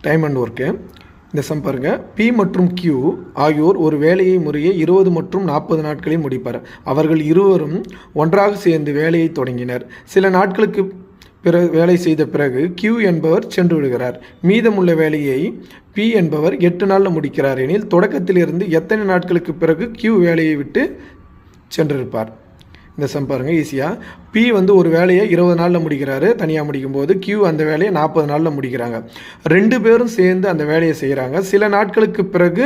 Time and work. இந்த some பாருங்கள். B மற்றும் கியூ ஆகியோர் ஒரு வேலையை முறையே 20 மற்றும் 40 நாட்களில் முடிப்பார். அவர்கள் இருவரும் ஒன்றாக சேர்ந்து வேலையை தொடங்கினர். சில நாட்களுக்கு வேலை செய்த பிறகு கியூ என்பவர் சென்று விடுகிறார். மீதமுள்ள வேலையை பி என்பவர் 8 நாளில் முடிக்கிறார் எனில் தொடக்கத்திலிருந்து எத்தனை நாட்களுக்கு பிறகு கியூ வேலையை விட்டு சென்றிருப்பார்? இந்த சம் பாருங்கள் ஈஸியாக. பி வந்து ஒரு வேலையை 20 நாளில் முடிக்கிறாரு தனியாக முடிக்கும்போது, கியூ அந்த வேலையை 40 நாளில் முடிக்கிறாங்க. 2 பேரும் சேர்ந்து அந்த வேலையை செய்கிறாங்க. சில நாட்களுக்கு பிறகு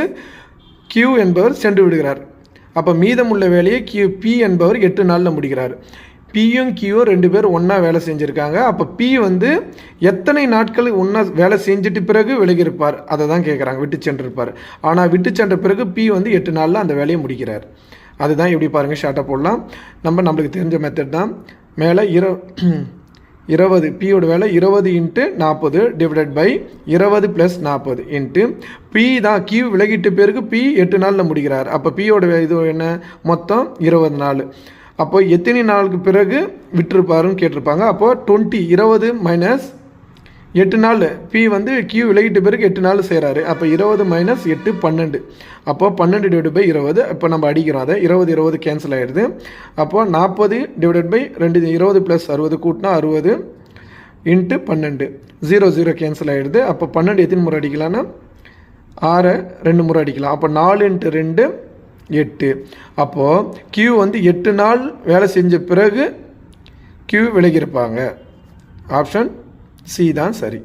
கியூ என்பவர் சென்று விடுகிறார். அப்போ மீதமுள்ள வேலையை பி என்பவர் 8 நாளில் முடிக்கிறார். பியும் கியூவும் 2 பேர் ஒன்றா வேலை செஞ்சுருக்காங்க. அப்போ பி வந்து எத்தனை நாட்கள் ஒன்றா வேலை செஞ்சுட்டு பிறகு விலகியிருப்பார் அதை தான் கேட்குறாங்க. விட்டு சென்றிருப்பார். ஆனால் விட்டு சென்ற பிறகு பி வந்து 8 நாளில் அந்த வேலையை முடிக்கிறார். அதுதான் எப்படி பாருங்கள், ஷார்ட்டாக போடலாம். நம்மளுக்கு தெரிஞ்ச மெத்தட் தான். மேலே 20 பியோட வேலை 20 × 40 டிவைடட் பை 20 + 40 இன்ட்டு பி தான் கியூ விலகிட்டு பிறகு பி 8 நாளில் முடிக்கிறார். அப்போ பியோட இது என்ன, மொத்தம் 20 நாள். அப்போ எத்தனை நாளுக்கு பிறகு விட்டுருப்பாருன்னு கேட்டிருப்பாங்க. அப்போ 20 - 8 நாள். பி வந்து கியூ விலகிட்டு பிறகு 8 நாள் செய்கிறாரு. அப்போ 20 - 8 12. அப்போ 12 / 20. இப்போ நம்ம அடிக்கிறோம் அதை. 20 கேன்சல் ஆகிடுது. அப்போ 40 / 2 20 + 60 கூட்டினா 60 × 12 0 கேன்சல் ஆகிடுது. அப்போ 12 எத்தனை முறை அடிக்கலாம்னா 6 2 முறை அடிக்கலாம். அப்போ 4 × 2 8. அப்போது கியூ வந்து 8 நாள் வேலை செஞ்ச பிறகு கியூ விலகியிருப்பாங்க. ஆப்ஷன் சி தான் சரி.